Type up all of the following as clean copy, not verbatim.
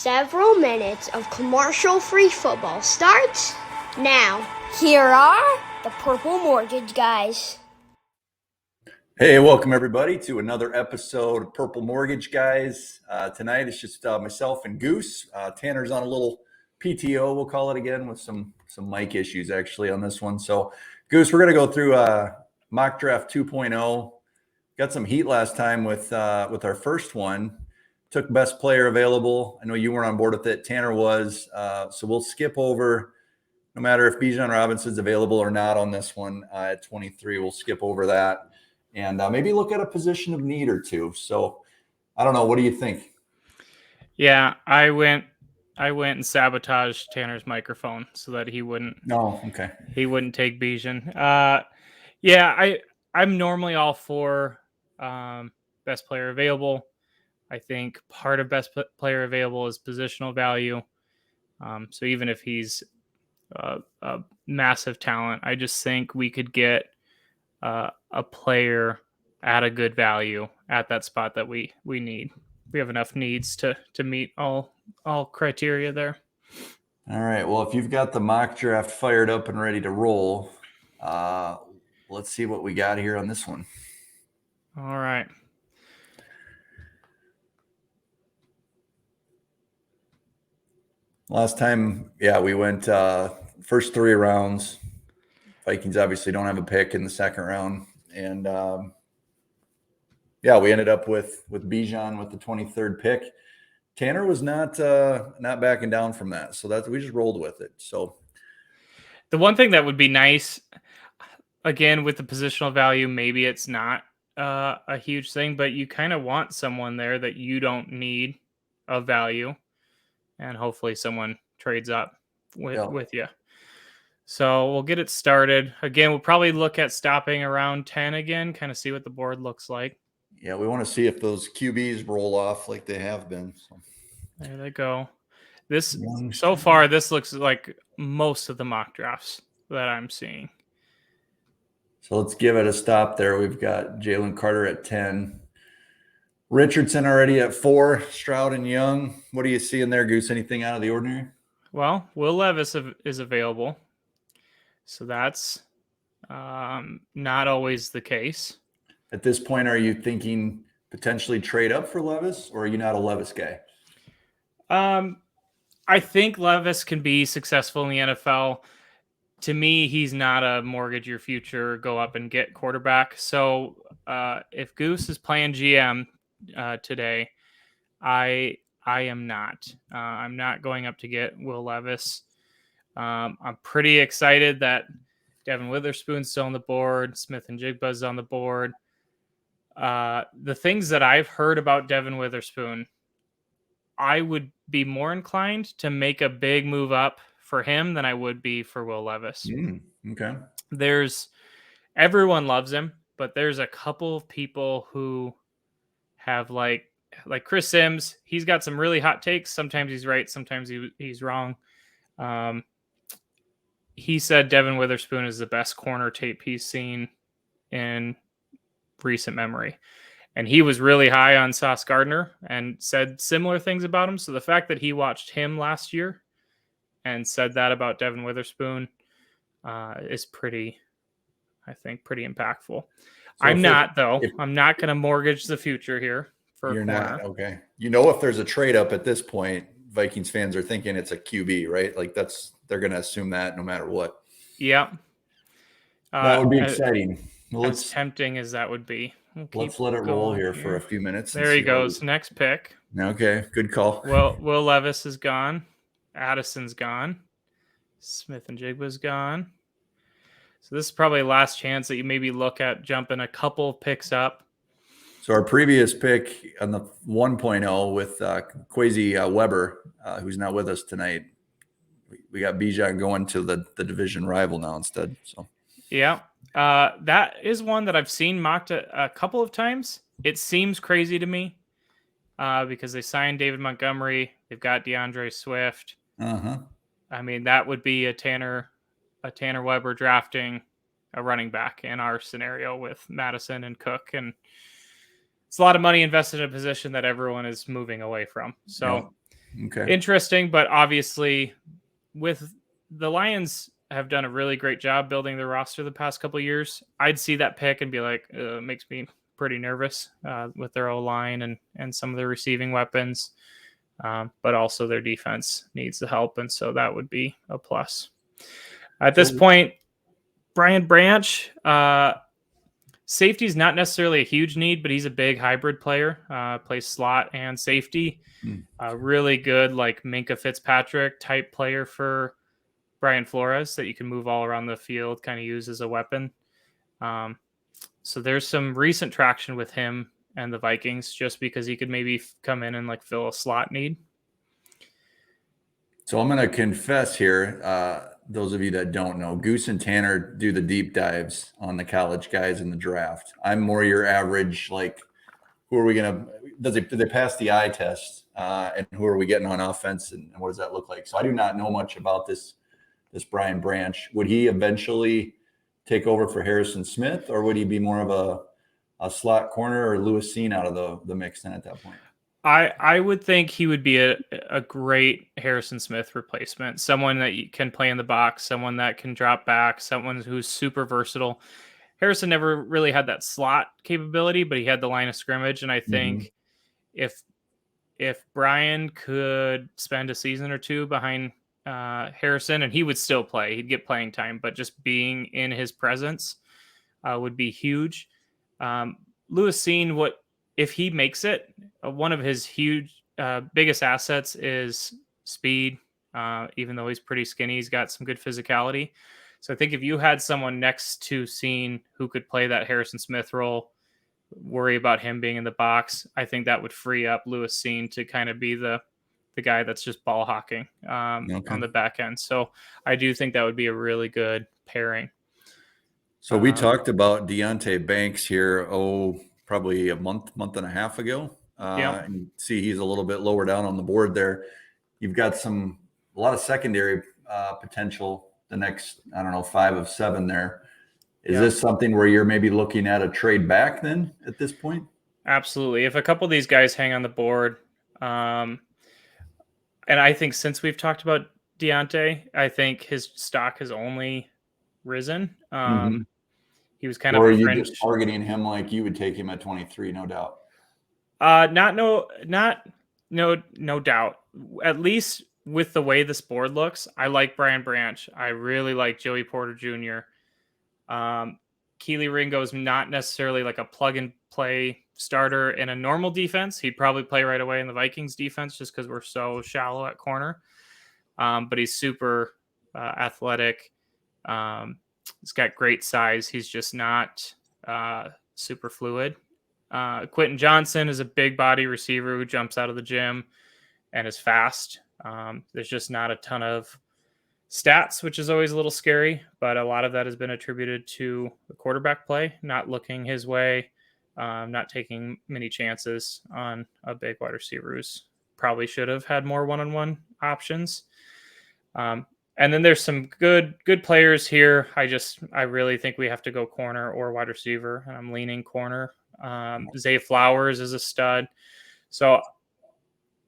Several minutes of commercial-free football starts now. Here are the Purple Mortgage Guys. Hey, welcome everybody to another episode of Purple Mortgage Guys. Tonight it's just myself and Goose. Tanner's on a little PTO, we'll call it again, with some mic issues actually on this one. So Goose, we're going to go through mock draft 2.0. Got some heat last time with our first one. Took best player available. I know you weren't on board with it. Tanner was. So we'll skip over, no matter if Bijan Robinson's available or not on this one at 23. We'll skip over that and maybe look at a position of need or two. So I don't know. What do you think? Yeah, I went and sabotaged Tanner's microphone so that he wouldn't. No, okay. He wouldn't take Bijan. Yeah, I'm normally all for best player available. I think part of best player available is positional value. So even if he's a massive talent, I just think we could get a player at a good value at that spot that we need. We have enough needs to meet all criteria there. All right. Well, if you've got the mock draft fired up and ready to roll, let's see what we got here on this one. All right. Last time, we went first 3 rounds. Vikings obviously don't have a pick in the second round. And we ended up with Bijan with the 23rd pick. Tanner was not backing down from that. So we just rolled with it. So the one thing that would be nice, again, with the positional value, maybe it's not a huge thing, but you kind of want someone there that you don't need of value. And hopefully someone trades up with you. So we'll get it started. Again, we'll probably look at stopping around 10 again, kind of see what the board looks like. Yeah, we want to see if those QBs roll off like they have been. So. There they go. So far, this looks like most of the mock drafts that I'm seeing. So let's give it a stop there. We've got Jalen Carter at 10. Richardson already at 4, Stroud and Young. What are you seeing there, Goose? Anything out of the ordinary? Well, Will Levis is available. So that's not always the case. At this point, are you thinking potentially trade up for Levis, or are you not a Levis guy? I think Levis can be successful in the NFL. To me, he's not a mortgage your future, go up and get quarterback. So if Goose is playing GM today, I am not. I'm not going up to get Will Levis. I'm pretty excited that Devin Witherspoon's still on the board. Smith and Jigba's on the board. The things that I've heard about Devin Witherspoon, I would be more inclined to make a big move up for him than I would be for Will Levis. Okay. Everyone loves him, but there's a couple of people who have like Chris Sims. He's got some really hot takes. Sometimes he's right. Sometimes he's wrong. He said Devin Witherspoon is the best corner tape he's seen in recent memory. And he was really high on Sauce Gardner and said similar things about him. So the fact that he watched him last year and said that about Devin Witherspoon is pretty impactful. So I'm not going to mortgage the future here. You're not. Okay. If there's a trade up at this point, Vikings fans are thinking it's a QB, right? Like they're going to assume that no matter what. Yeah. That would be exciting. Well, as tempting as that would be. Let's let it roll here for a few minutes. There he goes. Next pick. Okay. Good call. Well, Will Levis is gone. Addison's gone. Smith and Jigba's gone. So this is probably the last chance that you maybe look at jumping a couple picks up. So our previous pick on the 1.0 with Kwesi Weber, who's not with us tonight, we got Bijan going to the division rival now instead. So yeah, that is one that I've seen mocked a couple of times. It seems crazy to me because they signed David Montgomery. They've got DeAndre Swift. I mean, that would be a Tanner Weber drafting a running back in our scenario with Madison and Cook, and it's a lot of money invested in a position that everyone is moving away from. So Okay. Interesting, but obviously, with the Lions have done a really great job building their roster the past couple of years. I'd see that pick and be like, makes me pretty nervous with their O line and some of their receiving weapons. But also their defense needs the help, and so that would be a plus. At this So, point, Brian Branch, safety is not necessarily a huge need, but he's a big hybrid player. Plays slot and safety. Really good, like Minka Fitzpatrick type player for Brian Flores that you can move all around the field, kind of use as a weapon. So there's some recent traction with him and the Vikings just because he could maybe come in and like fill a slot need. So I'm going to confess here, those of you that don't know, Goose and Tanner do the deep dives on the college guys in the draft. I'm more your average, like, who are we going to, do they pass the eye test? And who are we getting on offense and what does that look like? So I do not know much about this Brian Branch. Would he eventually take over for Harrison Smith, or would he be more of a slot corner, or Lewis Seen out of the mix then at that point? I would think he would be a great Harrison Smith replacement, someone that can play in the box, someone that can drop back, someone who's super versatile. Harrison never really had that slot capability, but he had the line of scrimmage, and I think if Brian could spend a season or two behind Harrison, and he would still play, he'd get playing time, but just being in his presence would be huge. Lewis Seen, what if he makes it? One of his huge biggest assets is speed. Even though he's pretty skinny, he's got some good physicality. So I think if you had someone next to Seen who could play that Harrison Smith role, worry about him being in the box, I think that would free up Lewis Seen to kind of be the guy that's just ball hawking on the back end. So I do think that would be a really good pairing. So we talked about Deonte Banks here, probably a month and a half ago. And see, he's a little bit lower down on the board there. You've got a lot of secondary potential the next, 5 of 7 there. Is this something where you're maybe looking at a trade back then at this point? Absolutely. If a couple of these guys hang on the board, and I think since we've talked about Deonte, I think his stock has only risen. He was kind of or are a you fringe. just targeting him like you would take him at 23, no doubt? No doubt. At least with the way this board looks, I like Brian Branch. I really like Joey Porter Jr. Keely Ringo is not necessarily like a plug and play starter in a normal defense. He'd probably play right away in the Vikings defense just because we're so shallow at corner. But he's super athletic. He's got great size. He's just not super fluid. Quentin Johnson is a big body receiver who jumps out of the gym and is fast. There's just not a ton of stats, which is always a little scary, but a lot of that has been attributed to the quarterback play, not looking his way, not taking many chances on a big wide receiver who's probably should have had more one-on-one options. And then there's some good players here. I really think we have to go corner or wide receiver, and I'm leaning corner. Zay Flowers is a stud. So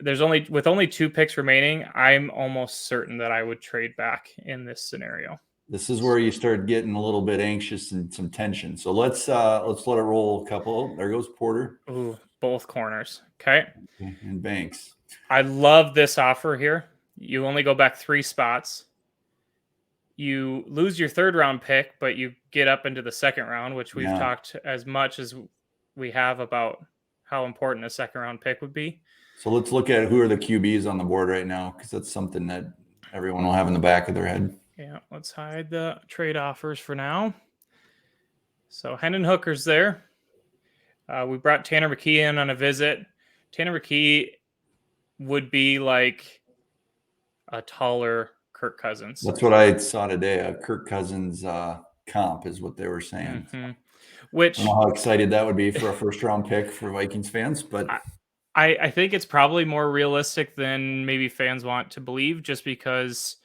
there's only 2 picks remaining. I'm almost certain that I would trade back in this scenario. This is where you start getting a little bit anxious and some tension. So let's let it roll a couple. There goes Porter. Ooh, both corners. Okay. And Banks. I love this offer here. You only go back 3 spots. You lose your 3rd round pick, but you get up into the 2nd round, which we've talked as much as we have about how important a 2nd round pick would be. So let's look at who are the QBs on the board right now, because that's something that everyone will have in the back of their head. Yeah, let's hide the trade offers for now. So Hendon Hooker's there. We brought Tanner McKee in on a visit. Tanner McKee would be like a taller Kirk Cousins. That's what I saw today. A Kirk Cousins comp is what they were saying. Which, I don't know how excited that would be for a 1st round pick for Vikings fans, but I think it's probably more realistic than maybe fans want to believe, just because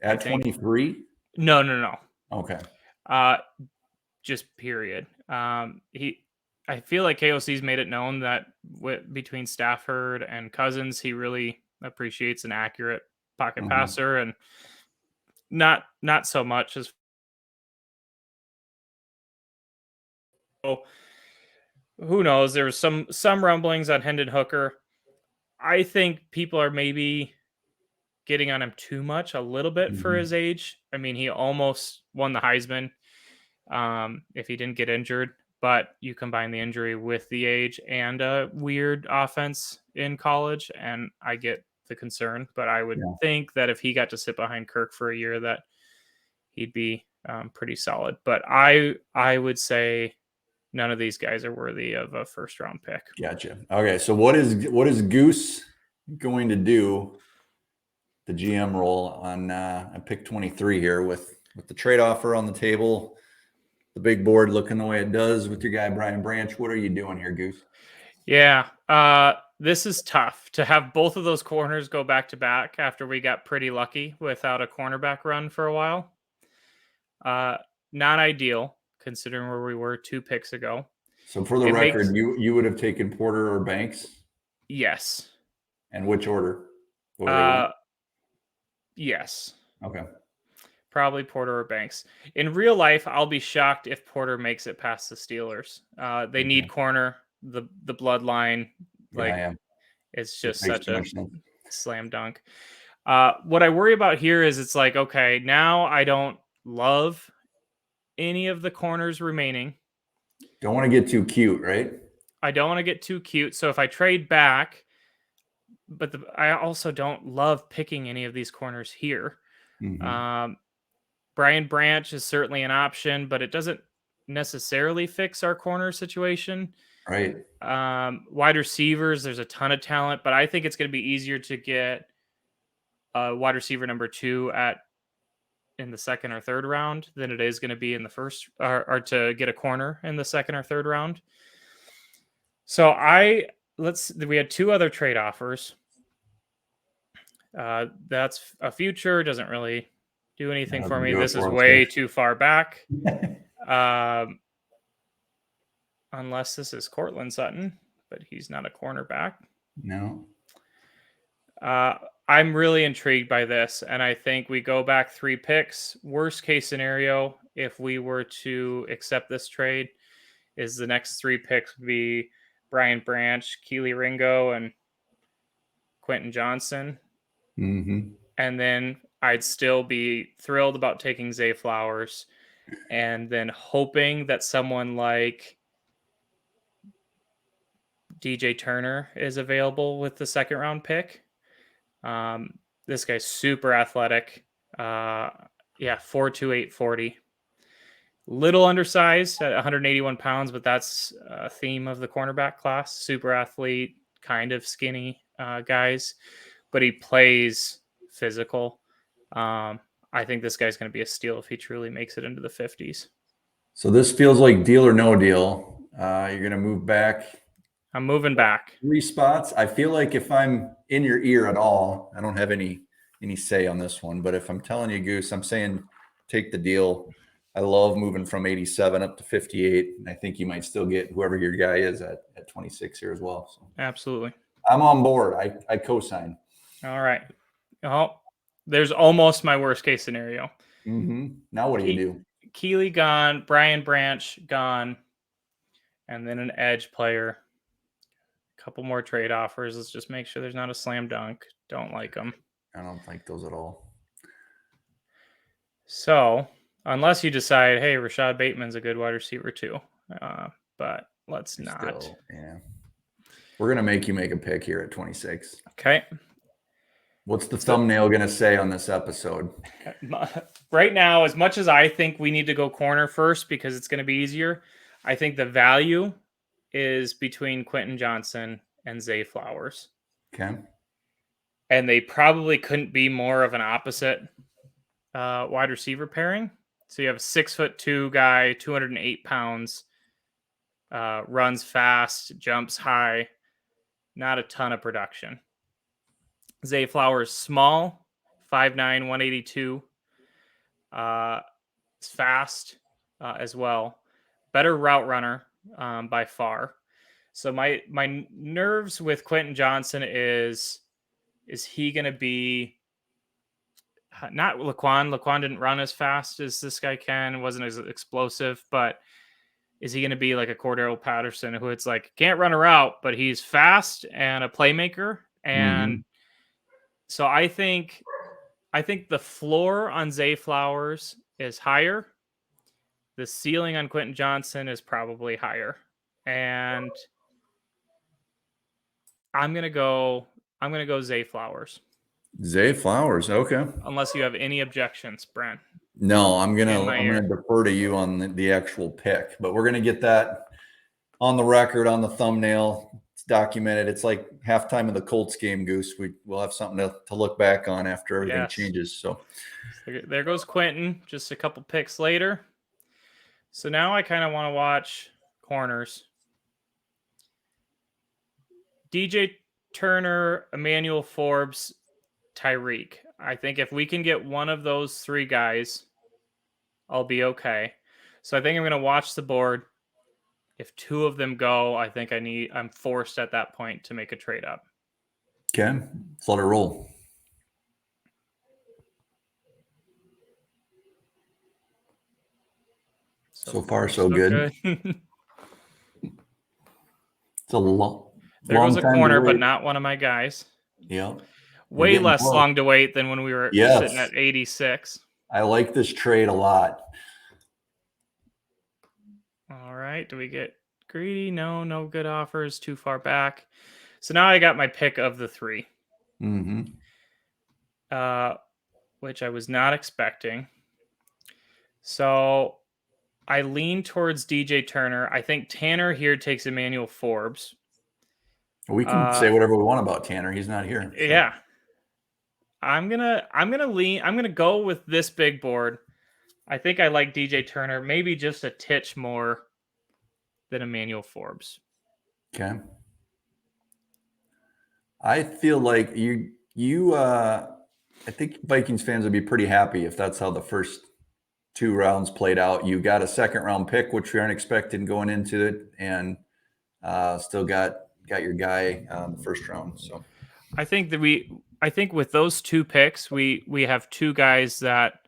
at 23. No. Okay. Just period. I feel like KOC's made it known that between Stafford and Cousins, he really appreciates an accurate pocket Mhm. passer, and not so much as who knows. There was some rumblings on Hendon Hooker. I think people are maybe getting on him too much a little bit for Mhm. his age. I mean, he almost won the Heisman if he didn't get injured. But you combine the injury with the age and a weird offense in college, and I get the concern. But I would Yeah. think that if he got to sit behind Kirk for a year, that he'd be pretty solid. But I would say none of these guys are worthy of a first round pick. Gotcha. Okay, so what is Goose going to do the GM role on pick 23 here with the trade offer on the table, the big board looking the way it does with your guy Brian Branch? What are you doing here, Goose? Yeah, this is tough to have both of those corners go back to back after we got pretty lucky without a cornerback run for a while. Uh, Not ideal considering where we were 2 picks ago. So for the It record, makes you would have taken Porter or Banks, yes, and which order? What were they uh, going? yes, Okay. probably Porter or Banks. In real life, I'll be shocked if Porter makes it past the Steelers. They need Okay. corner. The bloodline, Yeah, like, yeah. it's That just makes such too a much sense. slam dunk. What I worry about here is it's like, okay, now I don't love any of the corners remaining. Don't want to get too cute, right? I don't want to get too cute. So if I trade back, but I also don't love picking any of these corners here. Mm-hmm. Um, Brian Branch is certainly an option, but it doesn't necessarily fix our corner situation. Right. Wide receivers, there's a ton of talent, but I think it's going to be easier to get a wide receiver number 2 in the second or third round than it is going to be in the first, or to get a corner in the second or third round. So we had 2 other trade offers. That's a future, doesn't really do anything That for doesn't me. do it This is for us here. way too far back. Um, unless this is Cortland Sutton, but he's not a cornerback. No. I'm really intrigued by this, and I think we go back 3 picks. Worst case scenario, if we were to accept this trade, is the next 3 picks would be Brian Branch, Keely Ringo, and Quentin Johnson. Mm-hmm. And then I'd still be thrilled about taking Zay Flowers, and then hoping that someone like DJ Turner is available with the second round pick. This guy's super athletic. Yeah, 4'2", 40. Little undersized at 181 pounds, but that's a theme of the cornerback class. Super athlete, kind of skinny guys, but he plays physical. I think this guy's going to be a steal if he truly makes it into the 50s. So this feels like deal or no deal. You're going to move back I'm moving back. 3 spots. I feel like if I'm in your ear at all, I don't have any say on this one. But if I'm telling you, Goose, I'm saying take the deal. I love moving from 87 up to 58, and I think you might still get whoever your guy is at 26 here as well. So Absolutely. I'm on board. I co-sign. All right. Oh, there's almost my worst case scenario. Mm-hmm. Now what do you do? Keely gone, Brian Branch gone, and then an edge player. A couple more trade offers. Let's just make sure there's not a slam dunk. Don't like them. I don't like those at all. So, unless you decide, hey, Rashad Bateman's a good wide receiver too, but let's not. Still, yeah. We're gonna make you make a pick here at 26. Okay. What's the thumbnail gonna say on this episode? Right now, as much as I think we need to go corner first because it's going to be easier, I think the value is between Quentin Johnson and Zay Flowers. Okay. And they probably couldn't be more of an opposite wide receiver pairing. So you have a 6'2" guy, 208 pounds, runs fast, jumps high, not a ton of production. Zay Flowers, small, 5'9", 182. It's fast as well. Better route runner by far. So my nerves with Quentin Johnson is is he going to be not Laquan? Laquan didn't run as fast as this guy can, wasn't as explosive, but is he going to be like a Cordero Patterson who it's like can't run a route, but he's fast and a playmaker? And so I think the floor on Zay Flowers is higher. The ceiling on Quentin Johnson is probably higher. And I'm gonna go Zay Flowers. Zay Flowers. Okay. Unless you have any objections, Brent. No, I'm In gonna my ear. defer to you on the actual pick, but we're gonna get that on the record, on the thumbnail. It's documented. It's like halftime of the Colts game, Goose. We'll have something to look back on after everything changes. So there goes Quentin. Just a couple picks later. So now I kind of want to watch corners. DJ Turner, Emmanuel Forbes, Tyreek. I think if we can get one of those three guys, I'll be okay. So I think I'm going to watch the board. If two of them go, I think I'm forced at that point to make a trade up. Okay, let's let it roll. So far, so good. It's a long. There goes a corner, but not one of my guys. Yeah. Way less long to wait than when we were sitting at 86. I like this trade a lot. All right. Do we get greedy? No good offers. Too far back. So now I got my pick of the three. Which I was not expecting. So I lean towards DJ Turner. I think Tanner here takes Emmanuel Forbes. We can say whatever we want about Tanner. He's not here. So. Yeah. I'm gonna go with this big board. I think I like DJ Turner, maybe just a titch more than Emmanuel Forbes. Okay. I feel like I think Vikings fans would be pretty happy if that's how the first two rounds played out. You got a second round pick, which we aren't expecting going into it, and still got your guy the first round. So I think with those two picks, we have two guys that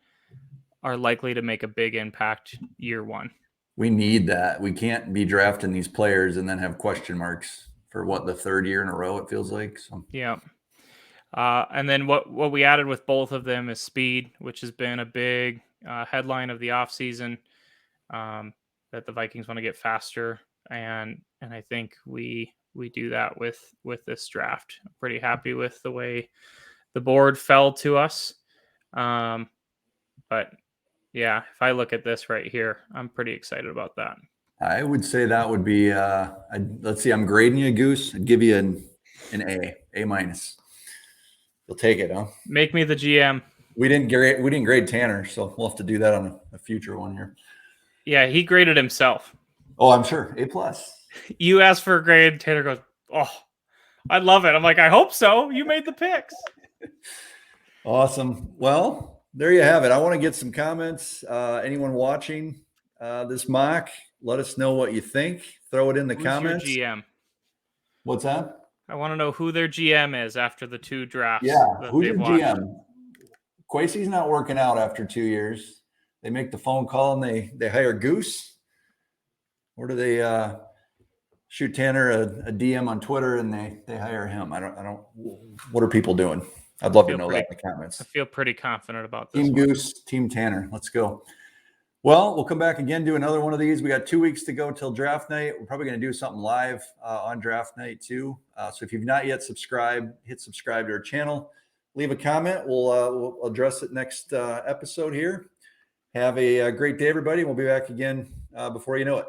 are likely to make a big impact year one. We need that. We can't be drafting these players and then have question marks for the third year in a row, it feels like. So yeah. And then what we added with both of them is speed, which has been a big headline of the offseason, that the Vikings want to get faster. And I think we do that with this draft. I'm pretty happy with the way the board fell to us. But yeah, if I look at this right here, I'm pretty excited about that. I would say that would be, let's see, I'm grading you, Goose. I'd give you an A minus. You'll take it, huh? Make me the GM. We didn't grade Tanner, so we'll have to do that on a future one here. Yeah, he graded himself. Oh, I'm sure. A plus. You asked for a grade. Tanner goes, "Oh, I love it." I'm like, "I hope so. You made the picks." Awesome. Well, there you have it. I want to get some comments. Anyone watching this mock, let us know what you think. Throw it in the comments. Who's your GM? What's that? I want to know who their GM is after the two drafts. Yeah, who's your GM? Quasey's not working out after 2 years. They make the phone call and they hire Goose, or do they shoot Tanner a DM on Twitter and they hire him? I don't. What are people doing? I'd love to know that in the comments. I feel pretty confident about this. Team Goose, Team Tanner. Let's go. Well, we'll come back again, do another one of these. We got 2 weeks to go till draft night. We're probably going to do something live on draft night too. So if you've not yet subscribed, hit subscribe to our channel. Leave a comment. We'll address it next episode here. Have a great day, everybody. We'll be back again before you know it.